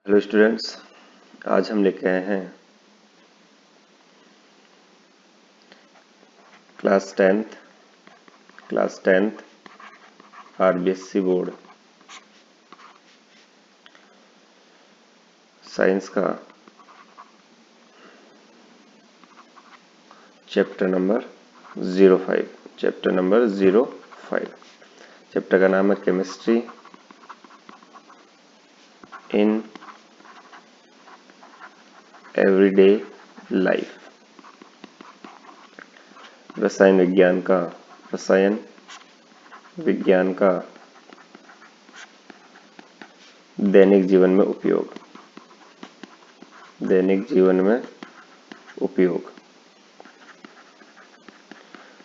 Hello students, आज हम लेके आए हैं class tenth RBSC board science का चैप्टर नंबर 05। चैप्टर का नाम है केमिस्ट्री इन एवरीडे लाइफ। रसायन विज्ञान का दैनिक जीवन में उपयोग।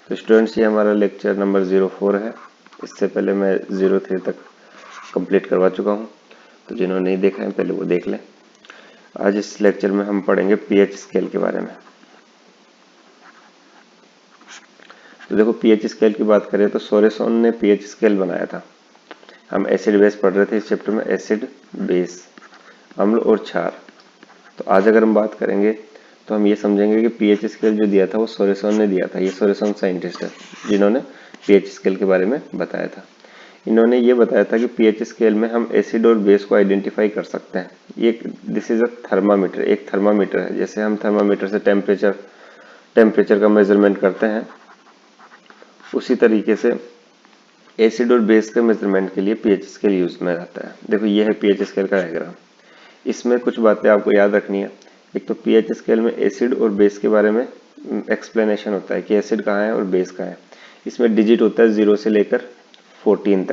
तो स्टूडेंट्स, ये हमारा लेक्चर नंबर 04 है। इससे पहले मैं 03 तक कंप्लीट करवा चुका हूँ, तो जिन्होंने नहीं देखा है पहले वो देख लें। आज इस लेक्चर में हम पढ़ेंगे पीएच स्केल के बारे में। तो देखो, पीएच स्केल की बात करें तो सोरेसन ने पीएच स्केल बनाया था। हम एसिड बेस पढ़ रहे थे इस चैप्टर में, एसिड बेस, अम्ल और क्षार। तो आज अगर हम बात करेंगे तो हम ये समझेंगे कि पीएच स्केल जो दिया था वो सोरेसन ने दिया था। ये सोरेसन साइंटिस्ट है जिन्होंने पीएच स्केल के बारे में बताया था। इन्होंने ये बताया था कि पीएच स्केल में हम एसिड और बेस को आइडेंटिफाई कर सकते हैं। ये दिस इज अ थर्मामीटर, एक थर्मामीटर है। जैसे हम थर्मामीटर से टेम्परेचर का मेजरमेंट करते हैं, उसी तरीके से एसिड और बेस के मेजरमेंट के लिए पीएच स्केल यूज में आता है। देखो, ये है पीएच स्केल का डायग्राम। इसमें कुछ बातें आपको याद रखनी है। एक तो पीएच स्केल में एसिड और बेस के बारे में एक्सप्लेनेशन होता है कि एसिड कहाँ है और बेस कहाँ है। इसमें डिजिट होता है 0 से लेकर 14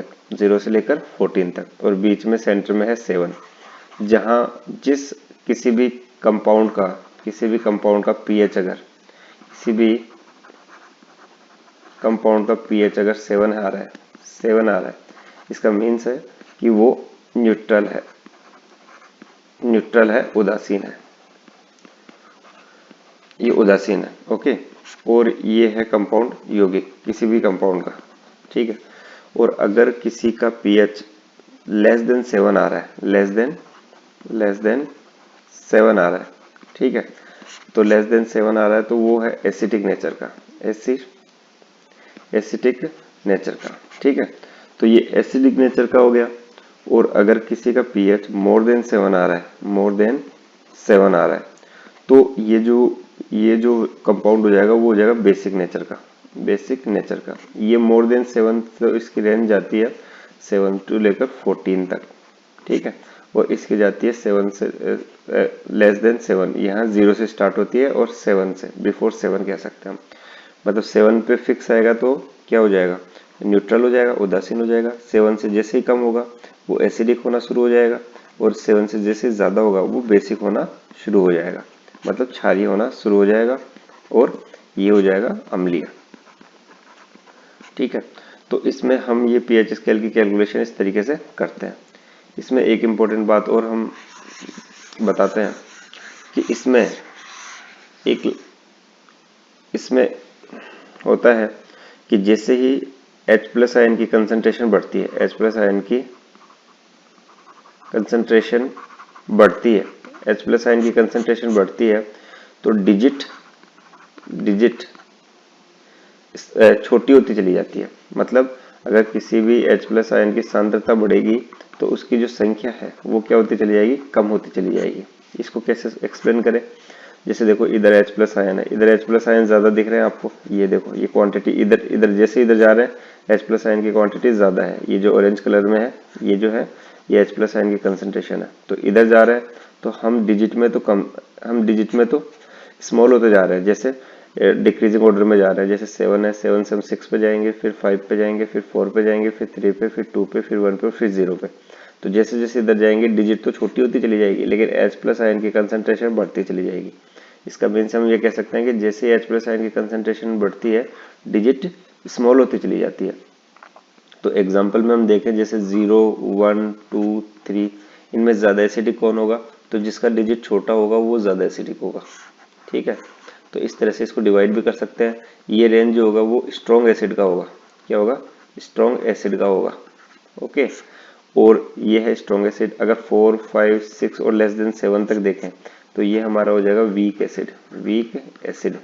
तक, और बीच में सेंटर में है 7। जहां किसी भी कंपाउंड का पीएच अगर 7 आ रहा है, इसका मीन्स है कि वो न्यूट्रल है, उदासीन है। ओके, और ये है कंपाउंड यौगिक किसी भी कंपाउंड का, ठीक है। और अगर किसी का पीएच लेस देन 7 आ रहा है, ठीक है, तो लेस देन 7 आ रहा है तो वो है एसिडिक नेचर का, ठीक है। तो ये एसिडिक नेचर का हो गया। और अगर किसी का पीएच मोर देन 7 आ रहा है, तो ये जो कंपाउंड हो जाएगा वो हो जाएगा बेसिक नेचर का। ये मोर देन 7, तो इसकी रेंज जाती है 7 टू लेकर 14 तक, ठीक है। और इसकी जाती है 7 से लेस देन 7, यहाँ 0 से स्टार्ट होती है और 7 से बिफोर 7 कह सकते हैं हम। मतलब 7 पे फिक्स आएगा तो क्या हो जाएगा, न्यूट्रल हो जाएगा, उदासीन हो जाएगा। 7 से जैसे ही कम होगा वो एसिडिक होना शुरू हो जाएगा, और 7 से जैसे ज्यादा होगा वो बेसिक होना शुरू हो जाएगा, मतलब क्षारीय होना शुरू हो जाएगा, और ये हो जाएगा अम्लीय, ठीक है। तो इसमें हम ये पीएच स्केल की कैलकुलेशन इस तरीके से करते हैं। इसमें एक इम्पोर्टेंट बात और हम बताते हैं कि इसमें होता है कि जैसे ही H+ आयन की कंसंट्रेशन बढ़ती है, तो डिजिट छोटी होती चली जाती है। मतलब अगर किसी भी H+ आयन की सांद्रता बढ़ेगी तो उसकी जो संख्या है वो क्या होती चली जाएगी, कम होती चली जाएगी। इसको कैसे एक्सप्लेन करें? जैसे देखो, इधर H+ आयन है, इधर H+ आयन ज्यादा दिख रहे हैं आपको। ये देखो, ये क्वांटिटी इधर जैसे इधर जा रहे हैं H+ आयन की क्वांटिटी ज्यादा है। ये जो ऑरेंज कलर में है ये जो है ये H+ आयन की कंसंट्रेशन है। तो इधर जा रहे हैं तो हम डिजिट में तो स्मॉल होते जा रहे हैं, जैसे डिक्रीजिंग ऑर्डर में जा रहे हैं। जैसे 7 है, 7 से हम 6 पे जाएंगे, फिर 5 पे जाएंगे, फिर 4 पे जाएंगे, फिर 3 पे, फिर 2 पे, फिर 1 पे, फिर 0 पे। तो जैसे जैसे इधर जाएंगे डिजिट तो छोटी होती चली जाएगी, लेकिन H+ आयन की कंसंट्रेशन बढ़ती चली जाएगी। इसका मीन्स हम ये कह सकते हैं कि जैसे H+ आयन की कंसंट्रेशन बढ़ती है, डिजिट स्मॉल होती चली जाती है। तो एग्जाम्पल में हम देखें, जैसे 0, 1, 2, 3, इनमें ज्यादा एसिडिक कौन होगा? तो जिसका डिजिट छोटा होगा वो ज्यादा एसिडिक होगा, ठीक है। तो इस तरह से इसको डिवाइड भी कर सकते हैं। ये रेंज जो होगा वो स्ट्रॉन्ग एसिड का होगा। क्या होगा? स्ट्रॉन्ग एसिड का होगा, ओके। और ये है स्ट्रॉन्ग एसिड। अगर 4, 5, 6 और लेस देन 7 तक देखें तो ये हमारा हो जाएगा वीक एसिड, वीक एसिड।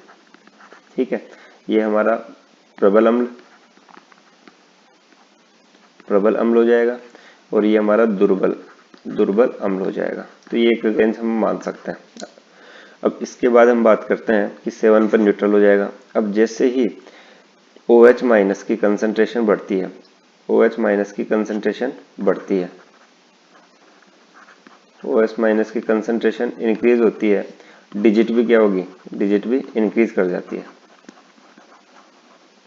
ठीक है, ये हमारा प्रबल अम्ल, प्रबल अम्ल हो जाएगा, और ये हमारा दुर्बल, दुर्बल अम्ल हो जाएगा। तो ये एक रेंज हम मान सकते हैं। अब इसके बाद हम बात करते हैं कि 7 पर न्यूट्रल हो जाएगा। अब जैसे ही OH माइनस की कंसंट्रेशन बढ़ती है, OH माइनस की कंसंट्रेशन बढ़ती है, OH माइनस की कंसंट्रेशन इंक्रीज होती है, डिजिट भी क्या होगी, डिजिट भी इंक्रीज कर जाती है,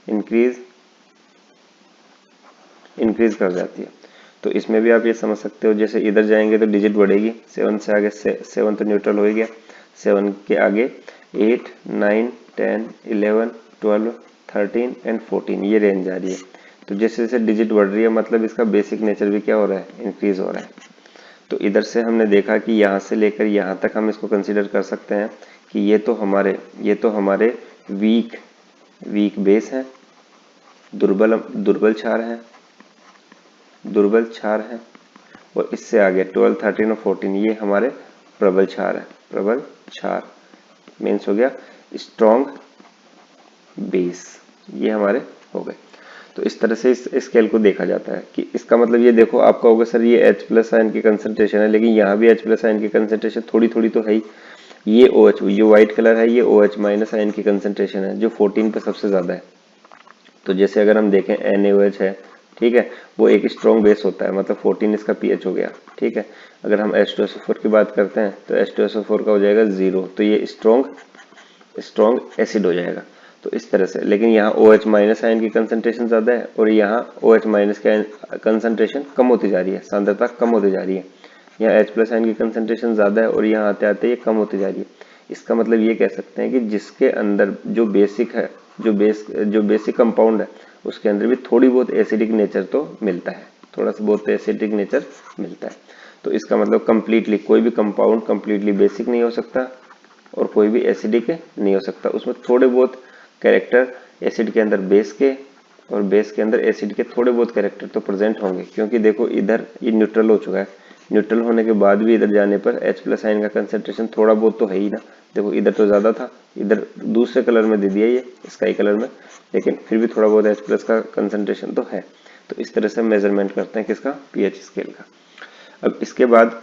इंक्रीज कर जाती है। तो इसमें भी आप ये समझ सकते हो, जैसे इधर जाएंगे तो डिजिट बढ़ेगी, 7 से आगे 7 तो न्यूट्रल हो ही गया, 7 के आगे 8, 9, 10, 11, 12, 13 एंड 14 ये रेंज आ रही है। तो जैसे जैसे डिजिट बढ़ रही है मतलब इसका बेसिक नेचर भी क्या हो रहा है, इंक्रीज हो रहा है। तो इधर से हमने देखा कि यहाँ से लेकर यहाँ तक हम इसको कंसीडर कर सकते हैं कि ये तो हमारे वीक बेस है, दुर्बल क्षार है, और इससे आगे 12, 13 और 14 ये हमारे प्रबल क्षार है, प्रबल क्षार मीन्स हो गया स्ट्रॉन्ग बेस, ये हमारे हो गए। तो इस तरह से इस स्केल को देखा जाता है कि इसका मतलब ये देखो आपका होगा सर ये H+ आयन की कंसंट्रेशन है, लेकिन यहाँ भी H+ आयन की कंसंट्रेशन थोड़ी थोड़ी तो है ही। ये OH जो व्हाइट कलर है ये OH माइनस आयन की कंसंट्रेशन है जो 14 पे सबसे ज्यादा है। तो जैसे अगर हम देखें NaOH है, ठीक है, वो एक स्ट्रॉन्ग बेस होता है, मतलब 14 इसका pH हो गया। ठीक है, अगर हम H2SO4 की बात करते हैं तो H2SO4 का हो जाएगा 0, तो ये स्ट्रॉन्ग एसिड हो जाएगा। तो इस तरह से, लेकिन यहाँ OH माइनस आयन की कंसंट्रेशन ज्यादा है और यहाँ OH माइनस की कंसंट्रेशन कम होती जा रही है, सांद्रता कम होती जा रही है। यहाँ H+ आयन की कंसंट्रेशन ज्यादा है और यहाँ आते आते ये कम होती जा रही है। इसका मतलब ये कह सकते हैं कि जिसके अंदर जो बेसिक है, जो बेसिक कंपाउंड है, उसके अंदर भी थोड़ी बहुत एसिडिक नेचर तो मिलता है, थोड़ा सा बहुत एसिडिक नेचर मिलता है। तो इसका मतलब कंप्लीटली कोई भी कंपाउंड कंप्लीटली बेसिक नहीं हो सकता और कोई भी एसिडिक नहीं हो सकता, उसमें थोड़े बहुत कैरेक्टर एसिड के अंदर बेस के और बेस के अंदर एसिड के थोड़े बहुत कैरेक्टर तो प्रेजेंट होंगे। क्योंकि देखो इधर ये न्यूट्रल हो चुका है, न्यूट्रल होने के बाद भी इधर जाने पर H+ आयन का कंसंट्रेशन थोड़ा बहुत तो है ही ना। देखो इधर तो ज्यादा था, इधर दूसरे कलर में दे दिया ये स्काई कलर में, लेकिन फिर भी थोड़ा बहुत H+ का कंसंट्रेशन तो है। तो इस तरह से मेजरमेंट करते हैं किसका, pH स्केल का। अब इसके बाद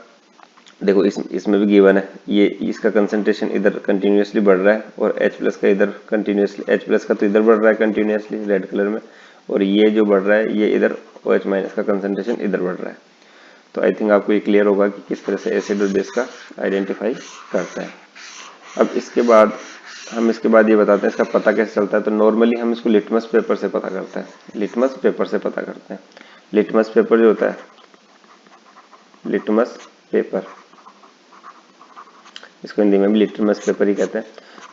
देखो इसमें भी गिवन है, ये इसका कंसंट्रेशन इधर कंटिन्यूसली बढ़ रहा है और H+ का इधर कंटिन्यूसली, H+ का तो इधर बढ़ रहा है कंटिन्यूसली रेड कलर में, और ये जो बढ़ रहा है ये इधर OH माइनस का कंसंट्रेशन इधर बढ़ रहा है। तो आई थिंक आपको ये क्लियर होगा कि किस तरह से एसिड और बेस का आइडेंटिफाई करते हैं। अब इसके बाद ये बताते हैं इसका पता कैसे चलता है। तो नॉर्मली हम इसको लिटमस पेपर से पता करते हैं, लिटमस पेपर से पता करते हैं। लिटमस पेपर जो होता है, लिटमस पेपर, इसको हिंदी में भी लिटमस पेपर ही कहते हैं।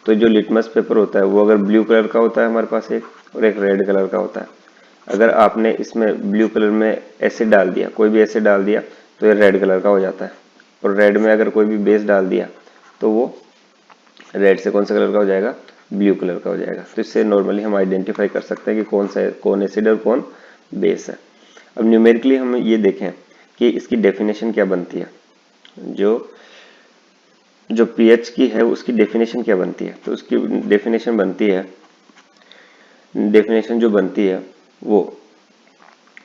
तो जो लिटमस पेपर होता है वो अगर ब्लू कलर का होता है हमारे पास एक, और एक रेड कलर का होता है। अगर आपने इसमें ब्लू कलर में एसिड डाल दिया, कोई भी एसिड डाल दिया, तो ये रेड कलर का हो जाता है, और रेड में अगर कोई भी बेस डाल दिया तो वो रेड से कौन सा कलर का हो जाएगा, ब्लू कलर का हो जाएगा। तो इससे नॉर्मली हम आइडेंटिफाई कर सकते हैं कि कौन एसिड और कौन बेस है। अब न्यूमेरिकली हम ये देखें कि इसकी डेफिनेशन क्या बनती है, जो pH की है उसकी डेफिनेशन क्या बनती है। तो उसकी डेफिनेशन जो बनती है वो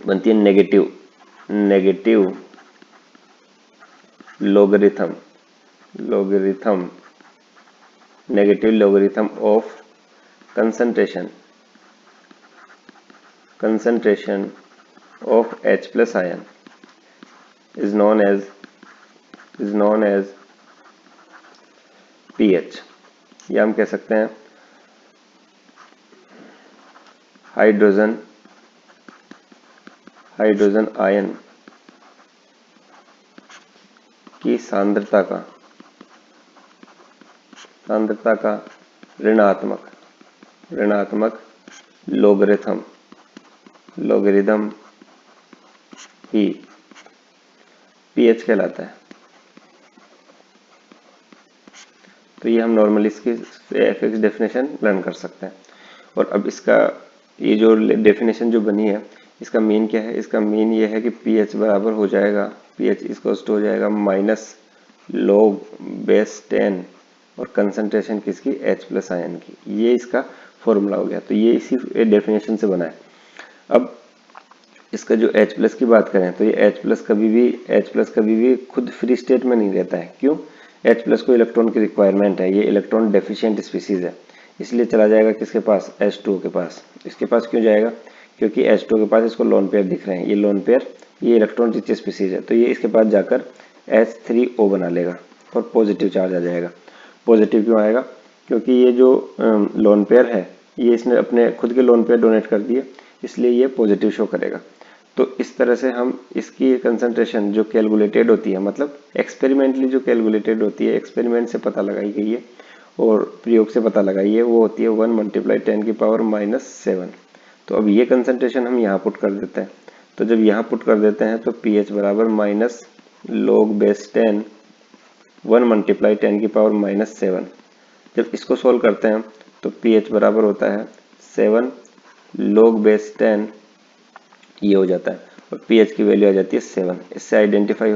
बनती है negative logarithm of concentration of H+ ion is known as pH, या हम कह सकते हैं हाइड्रोजन आयन की सांद्रता का ऋणात्मक लोगरिथम ही pH कहलाता है। तो ये हम नॉर्मली इसकी एफएक्स डेफिनेशन लर्न कर सकते हैं। और अब इसका ये जो डेफिनेशन जो बनी है इसका मीन क्या है, इसका मीन ये है कि pH बराबर हो जाएगा, pH इक्वल्स टू हो जाएगा माइनस log बेस 10 और कंसंट्रेशन किसकी, H+ आयन की। ये इसका फॉर्मूला हो गया। तो ये इसी डेफिनेशन से बना है। अब इसका जो H+ की बात करें तो ये H+ कभी भी खुद फ्री स्टेट में नहीं रहता है। क्यों? H+ को इलेक्ट्रॉन की रिक्वायरमेंट है, ये इलेक्ट्रॉन डेफिशिएंट स्पीसीज है, इसलिए चला जाएगा किसके पास, H2 के पास। इसके पास क्यों जाएगा? क्योंकि H2 के पास इसको लोन पेयर दिख रहे हैं, ये लोन पेयर, ये इलेक्ट्रॉन रिच स्पीसीज है, तो ये इसके पास जाकर H3O बना लेगा और पॉजिटिव चार्ज आ जाएगा। पॉजिटिव क्यों आएगा? क्योंकि ये जो लोन पेयर है, ये इसने अपने खुद के लोन पेयर डोनेट कर दिए, इसलिए ये पॉजिटिव शो करेगा। तो इस तरह से हम इसकी कंसंट्रेशन जो कैलकुलेटेड होती है, मतलब एक्सपेरिमेंटली जो कैलकुलेटेड होती है, एक्सपेरिमेंट से पता लगाई गई है और प्रयोग से पता लगाई है, वो होती है 1 × 10⁻⁻⁷। तो अब ये कंसंट्रेशन हम यहाँ पुट कर देते हैं। तो जब यहाँ पुट कर देते हैं तो pH बराबर माइनस log बेस 10 1 × 10⁻⁷। जब इसको सोल्व करते हैं तो pH बराबर होता है 7 log बेस 10, ये हो जाता है और pH की वैल्यू आ जाती है 7। इससे आइडेंटिफाई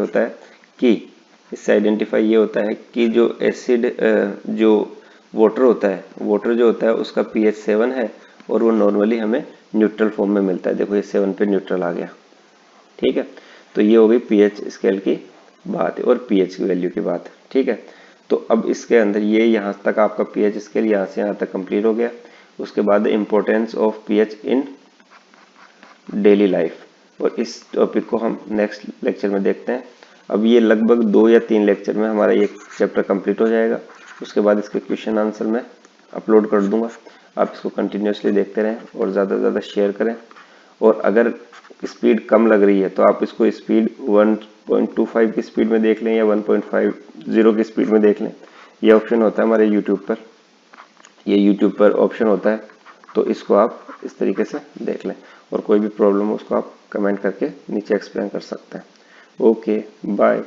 ये होता है कि जो एसिड जो वाटर होता है, उसका pH 7 है और वो नॉर्मली हमें न्यूट्रल फॉर्म में मिलता है। देखो ये 7 पे न्यूट्रल आ गया, ठीक है। तो ये हो गई pH स्केल की बात है और pH की वैल्यू की बात, ठीक है। तो अब इसके अंदर ये यहाँ तक आपका pH स्केल यहाँ से यहाँ तक कंप्लीट हो गया। उसके बाद importance of pH in daily life, और इस टॉपिक को हम नेक्स्ट लेक्चर में देखते हैं। अब ये लगभग 2 या 3 लेक्चर में हमारा ये चैप्टर कंप्लीट हो जाएगा। उसके बाद इसके क्वेश्चन आंसर मैं अपलोड कर दूंगा। आप इसको कंटिन्यूसली देखते रहें और ज़्यादा से ज़्यादा शेयर करें। और अगर स्पीड कम लग रही है तो आप इसको स्पीड 1.25 की स्पीड में देख लें या 1.50 की स्पीड में देख लें। ये ऑप्शन होता है हमारे यूट्यूब पर, ऑप्शन होता है, तो इसको आप इस तरीके से देख लें। और कोई भी प्रॉब्लम हो उसको आप कमेंट करके नीचे एक्सप्लेन कर सकते हैं। Okay, bye.